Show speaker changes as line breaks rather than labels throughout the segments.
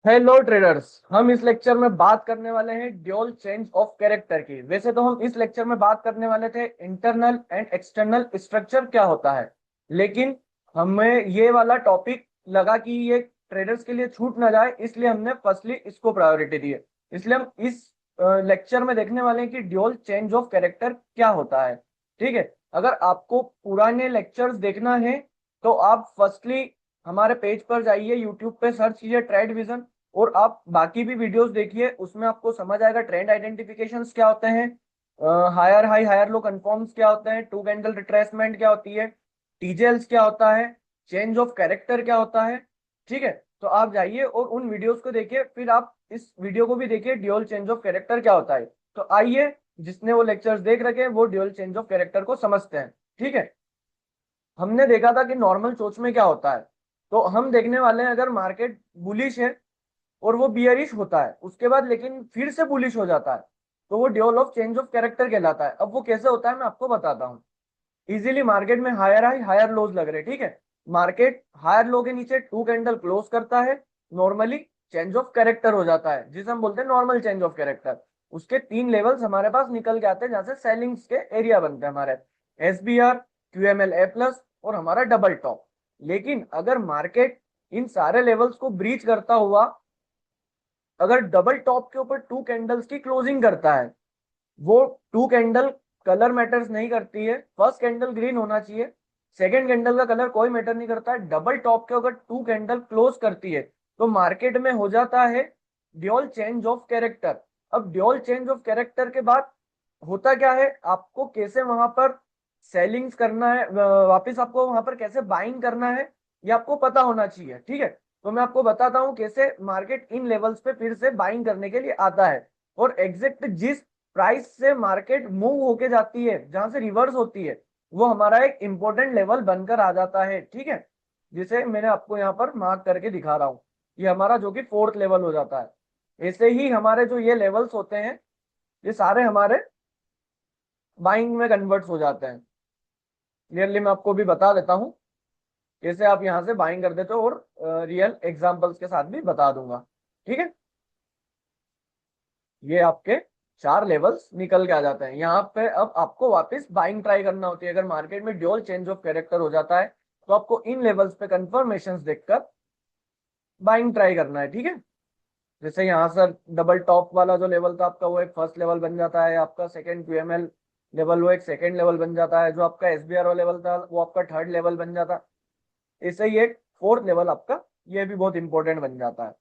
Hello traders. हम इस lecture में बात करने वाले हैं ड्यूल चेंज ऑफ कैरेक्टर की। वैसे तो हम इस लेक्चर में बात करने वाले थे इंटरनल एंड एक्सटर्नल स्ट्रक्चर क्या होता है, लेकिन हमें ये वाला टॉपिक लगा कि ये ट्रेडर्स के लिए छूट ना जाए, इसलिए हमने फर्स्टली इसको प्रायोरिटी दी है। इसलिए हम इस लेक्चर में देखने वाले हैं कि ड्यूल चेंज ऑफ कैरेक्टर क्या होता है। ठीक है, अगर आपको पुराने लेक्चर्स देखना है तो आप फर्स्टली हमारे पेज पर जाइए, यूट्यूब पे सर्च कीजिए ट्रेड विजन, और आप बाकी भी वीडियोस देखिए। उसमें आपको समझ आएगा ट्रेंड आइडेंटिफिकेशंस क्या होते हैं, higher high higher low confirms क्या होते हैं, टू कैंडल रिट्रेसमेंट क्या होती है, टीजेल्स क्या होता है, चेंज ऑफ कैरेक्टर क्या होता है। ठीक है, तो आप जाइए और उन वीडियोस को देखिए, फिर आप इस वीडियो को भी देखिए ड्यूअल चेंज ऑफ कैरेक्टर क्या होता है। तो आइए, जिसने वो लेक्चर्स देख रखे हैं वो ड्यूअल चेंज ऑफ कैरेक्टर को समझते हैं। ठीक है, हमने देखा था कि नॉर्मल सोच में क्या होता है, तो हम देखने वाले हैं अगर मार्केट बुलिश है और वो बियरिश होता है उसके बाद लेकिन फिर से बुलिश हो जाता है, तो वो dual of change of character कहलाता है। अब वो कैसे होता है मैं आपको बताता हूँ। इजीली मार्केट में हायर हाई हायर लोज लग रहे, ठीक है। मार्केट हायर लो के नीचे टू कैंडल क्लोज करता है, नॉर्मली चेंज ऑफ कैरेक्टर हो जाता है जिसे हम बोलते हैं नॉर्मल चेंज ऑफ कैरेक्टर। उसके तीन लेवल्स हमारे पास निकल के आते हैं जहां से सेलिंग्स के एरिया बनते हैं हमारे, SBR, QML A+ और हमारा डबल टॉप। लेकिन अगर मार्केट इन सारे लेवल्स को ब्रीच करता हुआ अगर डबल टॉप के ऊपर टू कैंडल्स की क्लोजिंग करता है, वो टू कैंडल कलर मैटर्स नहीं करती है, फर्स्ट कैंडल ग्रीन होना चाहिए, सेकेंड कैंडल का कलर कोई मैटर नहीं करता है। डबल टॉप के अगर टू कैंडल क्लोज करती है तो मार्केट में हो जाता है ड्यूल चेंज ऑफ कैरेक्टर। अब ड्यूल चेंज ऑफ कैरेक्टर के बाद होता क्या है, आपको कैसे वहां पर सेलिंग्स करना है, वापस आपको वहां पर कैसे बाइंग करना है, ये आपको पता होना चाहिए। ठीक है, तो मैं आपको बताता हूँ कैसे मार्केट इन लेवल्स पे फिर से बाइंग करने के लिए आता है, और एग्जैक्ट जिस प्राइस से मार्केट मूव होके जाती है जहां से रिवर्स होती है वो हमारा एक इंपॉर्टेंट लेवल बनकर आ जाता है। ठीक है, जिसे मैंने आपको यहाँ पर मार्क करके दिखा रहा हूँ, ये हमारा जो कि फोर्थ लेवल हो जाता है। ऐसे ही हमारे जो ये लेवल्स होते हैं ये सारे हमारे बाइंग में कन्वर्ट्स हो जाते हैं। क्लियरली मैं आपको भी बता देता हूँ कैसे आप यहाँ से बाइंग कर देते हो, और रियल एग्जांपल्स के साथ भी बता दूंगा। ठीक है, ये आपके चार लेवल्स निकल के आ जाते हैं यहाँ पे। अब आपको वापस बाइंग ट्राई करना होती है, अगर मार्केट में ड्यूल चेंज ऑफ कैरेक्टर हो जाता है तो आपको इन लेवल्स पे कंफर्मेशंस देखकर बाइंग ट्राई करना है। ठीक है, जैसे यहाँ सर डबल टॉप वाला जो लेवल था आपका वो एक फर्स्ट लेवल बन जाता है, आपका सेकंड QML लेवल वो एक सेकंड लेवल बन जाता है, जो आपका SBR वाला लेवल था वो आपका थर्ड लेवल बन जाता है। ऐसे ही एक फोर्थ लेवल आपका ये भी बहुत इंपॉर्टेंट बन जाता है।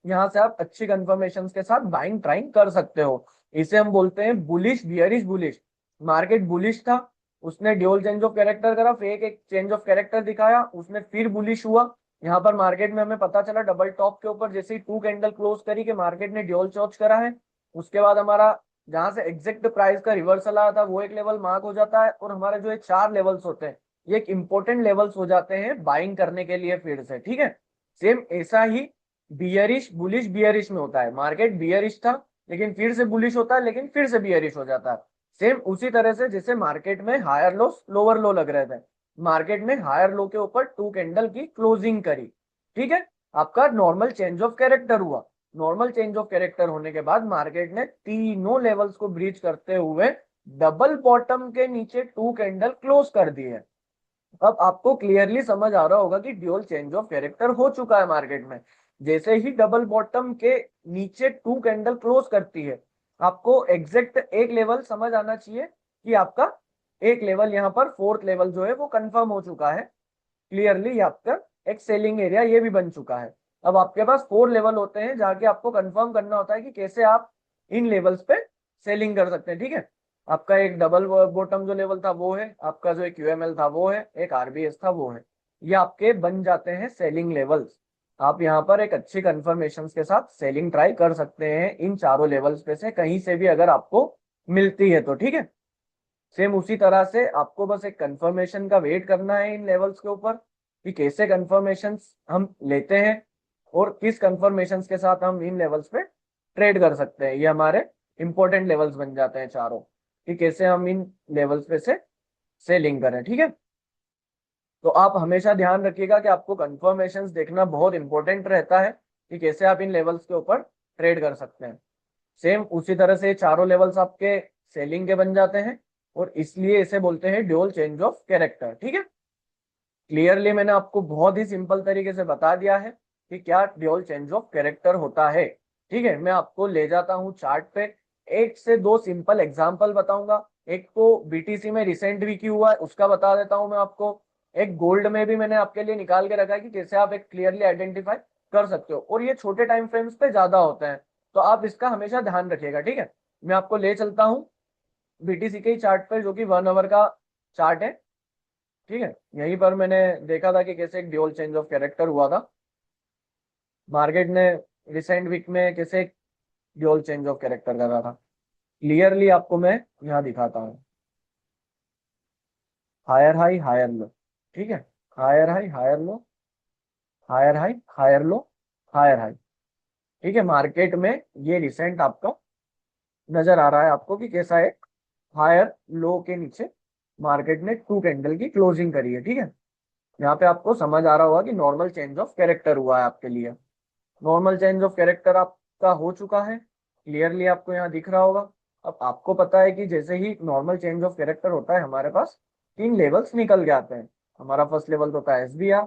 यहाँ से आप अच्छी कंफर्मेशन के साथ बाइंग ट्राइंग कर सकते हो। इसे हम बोलते हैं bullish bearish bullish. Market bullish था, उसने ड्यूल चेंज ऑफ कैरेक्टर करा, फेक एक चेंज ऑफ कैरेक्टर दिखाया, उसने फिर बुलिश हुआ। यहाँ पर मार्केट में हमें पता चला डबल टॉप के ऊपर जैसे ही टू कैंडल क्लोज करी कि मार्केट ने ड्यूल चॉच करा है। उसके बाद हमारा जहां से एग्जैक्ट प्राइस का रिवर्सल आया था वो एक लेवल मार्क हो जाता है, और हमारे जो ये चार लेवल्स होते हैं ये एक इंपॉर्टेंट लेवल्स हो जाते हैं बाइंग करने के लिए फिर से। ठीक है, सेम ऐसा ही बियरिश बुलिश बियरिश में होता है। मार्केट बियरिश था लेकिन फिर से बुलिश होता है, लेकिन फिर से बियरिश हो जाता है। सेम उसी तरह से जैसे मार्केट में हायर लो लोअर लो लग रहे थे, मार्केट ने हायर लो के ऊपर टू कैंडल की क्लोजिंग करी। ठीक है, आपका नॉर्मल चेंज ऑफ कैरेक्टर हुआ। नॉर्मल चेंज ऑफ कैरेक्टर होने के बाद मार्केट ने तीनों लेवल्स को ब्रीच करते हुए डबल बॉटम के नीचे टू कैंडल क्लोज कर दिए। अब आपको क्लियरली समझ आ रहा होगा कि ड्यूल चेंज ऑफ कैरेक्टर हो चुका है मार्केट में। जैसे ही डबल बॉटम के नीचे टू कैंडल क्लोज करती है, आपको एग्जैक्ट एक लेवल समझ आना चाहिए कि आपका एक लेवल यहाँ पर फोर्थ लेवल जो है वो कंफर्म हो चुका है। क्लियरली आपका एक सेलिंग एरिया ये भी बन चुका है। अब आपके पास फोर लेवल होते हैं जाके आपको कंफर्म करना होता है कि कैसे आप इन लेवल्स पे सेलिंग कर सकते हैं। ठीक है, आपका एक डबल बॉटम जो लेवल था वो है, आपका जो एक QML था वो है, एक RBS था वो है। ये आपके बन जाते हैं सेलिंग लेवल्स। आप यहाँ पर एक अच्छी कंफर्मेशन के साथ सेलिंग ट्राई कर सकते हैं इन चारों लेवल्स पे से कहीं से भी अगर आपको मिलती है तो। ठीक है, सेम उसी तरह से आपको बस एक कंफर्मेशन का वेट करना है इन लेवल्स के ऊपर कि कैसे कंफर्मेशन हम लेते हैं और किस कंफर्मेशन के साथ हम इन लेवल्स पे ट्रेड कर सकते हैं। ये हमारे इंपॉर्टेंट लेवल्स बन जाते हैं चारों, कि कैसे हम इन लेवल्स पे से सेलिंग करें। ठीक है, तो आप हमेशा ध्यान रखिएगा कि आपको कंफर्मेशंस देखना बहुत इंपॉर्टेंट रहता है कि कैसे आप इन लेवल्स के ऊपर ट्रेड कर सकते हैं। सेम उसी तरह से चारों लेवल्स आपके सेलिंग के बन जाते हैं और इसलिए इसे बोलते हैं ड्यूअल चेंज ऑफ कैरेक्टर। ठीक है, क्लियरली मैंने आपको बहुत ही सिंपल तरीके से बता दिया है कि क्या ड्यूअल चेंज ऑफ कैरेक्टर होता है। ठीक है, मैं आपको ले जाता हूँ चार्ट पे, एक से दो सिंपल एग्जांपल बताऊंगा। एक तो बीटीसी में रिसेंट वीक हुआ है उसका बता देता हूं मैं आपको, एक गोल्ड में भी मैंने आपके लिए निकाल के रखा है कि कैसे आप एक क्लियरली आइडेंटिफाई कर सकते हो, और ये छोटे टाइम फ्रेम्स पे ज्यादा होते हैं, तो आप इसका हमेशा ध्यान रखिएगा। ठीक है, मैं आपको ले चलता हूँ बीटीसी के ही चार्ट पर, जो कि 1 आवर का चार्ट है। ठीक है, यहीं पर मैंने देखा था कि कैसे एक ड्यूअल चेंज ऑफ कैरेक्टर हुआ था मार्केट ने रिसेंट वीक में, कैसे एक ड्यूअल चेंज ऑफ कैरेक्टर कर रहा था। क्लियरली आपको मैं यहाँ दिखाता हूँ, हायर हाई हायर लो। ठीक है, higher high higher low, higher high higher low, higher high. ठीक है, मार्केट में ये रिसेंट आपको नजर आ रहा है आपको कि कैसा एक हायर लो के नीचे मार्केट ने 2 कैंडल की क्लोजिंग करी है। ठीक है, यहाँ पे आपको समझ आ रहा होगा कि नॉर्मल चेंज ऑफ कैरेक्टर हुआ है आपके लिए। नॉर्मल चेंज ऑफ कैरेक्टर आपका हो चुका है, क्लियरली आपको यहाँ दिख रहा होगा। अब आपको पता है कि जैसे ही नॉर्मल चेंज ऑफ कैरेक्टर होता है हमारे पास 3 लेवल्स निकल के आते हैं। हमारा फर्स्ट लेवल होता है एसबीआर,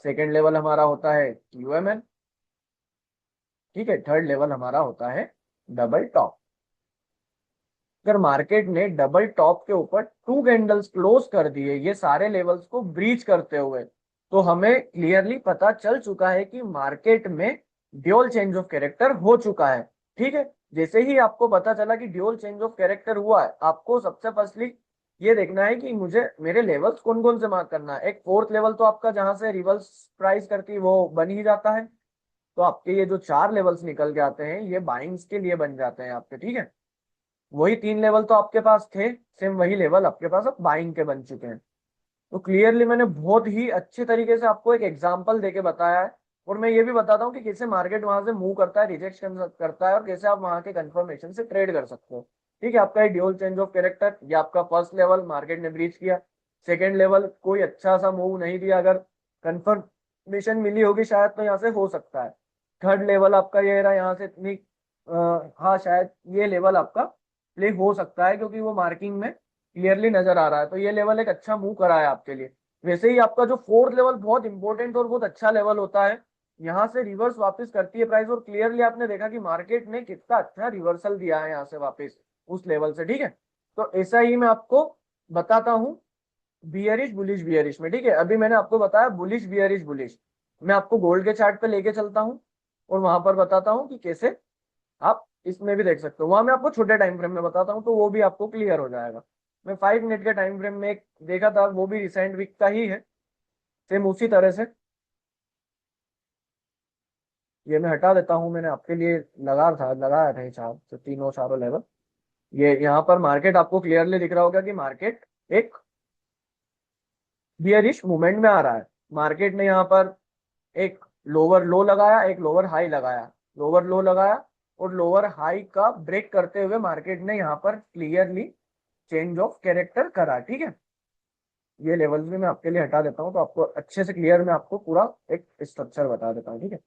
सेकेंड लेवल हमारा होता है यूएमएल, ठीक है, थर्ड लेवल हमारा होता है डबल टॉप। अगर मार्केट ने डबल टॉप के ऊपर 2 कैंडल्स क्लोज कर दिए ये सारे लेवल्स को ब्रीच करते हुए, तो हमें क्लियरली पता चल चुका है कि मार्केट में ड्यूअल चेंज ऑफ कैरेक्टर हो चुका है। ठीक है, जैसे ही आपको पता चला कि ड्यूअल चेंज ऑफ कैरेक्टर हुआ है, आपको सबसे फर्स्टली ये देखना है कि मुझे मेरे लेवल्स कौन कौन से मार्क करना है। एक फोर्थ लेवल तो आपका जहां से रिवर्स प्राइस करती है वो बन ही जाता है, तो आपके ये जो 4 लेवल्स निकल के आते हैं ये बाइंग्स के लिए बन जाते हैं आपके। ठीक है, वही 3 लेवल तो आपके पास थे, सेम वही लेवल आपके पास अब बाइंग के बन चुके हैं। तो क्लियरली मैंने बहुत ही अच्छे तरीके से आपको एक एग्जांपल देके बताया है, और मैं ये भी बताता हूँ कि कैसे मार्केट वहां से मूव करता है, रिजेक्शन करता है, और कैसे आप वहां के कंफर्मेशन से ट्रेड कर सकते हो। ठीक है, आपका ड्यूअल चेंज ऑफ कैरेक्टर, ये आपका फर्स्ट लेवल मार्केट ने ब्रीच किया। सेकेंड लेवल कोई अच्छा सा मूव नहीं दिया, अगर कंफर्मेशन मिली होगी शायद तो यहाँ से हो सकता है। थर्ड लेवल आपका ये रहा, यहाँ से इतनी हाँ शायद ये लेवल आपका प्ले हो सकता है क्योंकि वो मार्किंग में क्लियरली नजर आ रहा है, तो ये लेवल एक अच्छा मूव करा है आपके लिए। वैसे ही आपका जो फोर्थ लेवल बहुत इंपॉर्टेंट और बहुत अच्छा लेवल होता है, यहाँ से रिवर्स वापस करती है प्राइस, और क्लियरली आपने देखा कि मार्केट ने कितना अच्छा रिवर्सल दिया है यहाँ से वापस उस लेवल से। ठीक है, तो ऐसा ही मैं आपको बताता हूँ बियरिश बुलिश बियरिश में। ठीक है, अभी मैंने आपको बताया बुलिश बियरिश बुलिश, मैं आपको गोल्ड के चार्ट पे लेके चलता हूँ और वहां पर बताता हूँ कि कैसे आप इसमें भी देख सकते हो। वहां मैं आपको छोटे टाइम फ्रेम में बताता हूँ तो वो भी आपको क्लियर हो जाएगा। मैं 5 मिनट के टाइम फ्रेम में एक देखा था, वो भी रिसेंट वीक का ही है, सेम उसी तरह से। ये मैं हटा देता हूँ, मैंने आपके लिए लगाया था ये चार तो तीनों चारों लेवल। ये यहाँ पर मार्केट आपको क्लियरली दिख रहा होगा कि मार्केट एक बियरिश मूवमेंट में आ रहा है। मार्केट ने यहाँ पर एक लोअर लो लगाया, एक लोअर हाई लगाया, लोअर लो लगाया, और लोअर हाई का ब्रेक करते हुए मार्केट ने यहाँ पर क्लियरली चेंज ऑफ कैरेक्टर करा। ठीक है, ये लेवल्स भी मैं आपके लिए हटा देता हूँ तो आपको अच्छे से क्लियर, मैं आपको पूरा एक स्ट्रक्चर बता देता हूँ। ठीक है,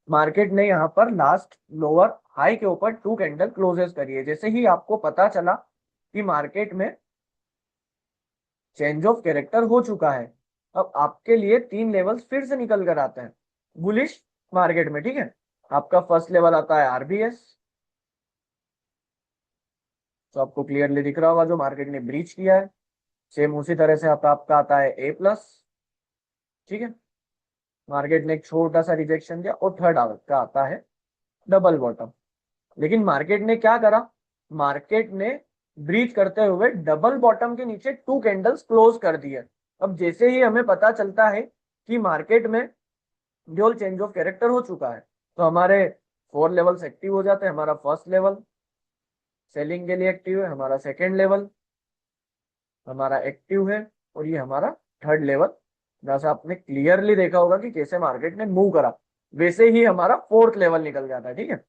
मार्केट ने यहाँ पर लास्ट लोअर हाई के ऊपर 2 कैंडल क्लोजेस करी है। जैसे ही आपको पता चला कि मार्केट में चेंज ऑफ कैरेक्टर हो चुका है, अब आपके लिए 3 लेवल्स फिर से निकल कर आते हैं बुलिश मार्केट में। ठीक है, आपका फर्स्ट लेवल आता है आरबीएस, तो आपको क्लियरली दिख रहा होगा जो मार्केट ने ब्रीच किया है। सेम उसी तरह से आपका आता है ए प्लस। ठीक है, मार्केट ने एक छोटा सा रिजेक्शन दिया, और थर्ड का आता है डबल बॉटम। लेकिन मार्केट ने क्या करा, मार्केट ने ब्रीच करते हुए डबल बॉटम के नीचे 2 कैंडल्स क्लोज कर दिए। अब जैसे ही हमें पता चलता है कि मार्केट में ड्यूअल चेंज ऑफ कैरेक्टर हो चुका है, तो हमारे 4 लेवल्स एक्टिव हो जाते हैं। हमारा फर्स्ट लेवल सेलिंग के लिए एक्टिव है, हमारा सेकेंड लेवल हमारा एक्टिव है, और ये हमारा थर्ड लेवल, जहां से आपने क्लियरली देखा होगा कि कैसे मार्केट ने मूव करा, वैसे ही हमारा फोर्थ लेवल निकल जाता है। ठीक है,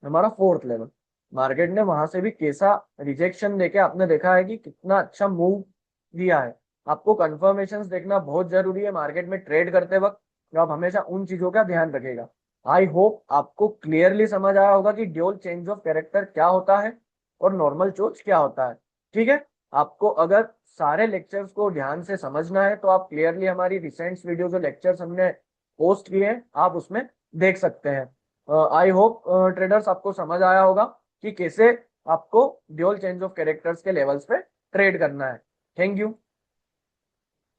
हमारा फोर्थ लेवल मार्केट ने वहां से भी कैसा रिजेक्शन देके आपने देखा है कि कितना अच्छा मूव दिया है। आपको कंफर्मेशंस देखना बहुत जरूरी है मार्केट में ट्रेड करते वक्त, तो आप हमेशा उन चीजों का ध्यान रखेगा। आई होप आपको क्लियरली समझ आया होगा कि ड्यूल चेंज ऑफ कैरेक्टर क्या होता है और नॉर्मल चोच क्या होता है। ठीक है, आपको अगर सारे लेक्चर्स को ध्यान से समझना है तो आप क्लियरली हमारी रिसेंट वीडियो जो लेक्चर्स हमने पोस्ट किए हैं आप उसमें देख सकते हैं। आई होप ट्रेडर्स आपको समझ आया होगा कि कैसे आपको ड्यूल चेंज ऑफ कैरेक्टर्स के लेवल्स पे ट्रेड करना है। Thank you.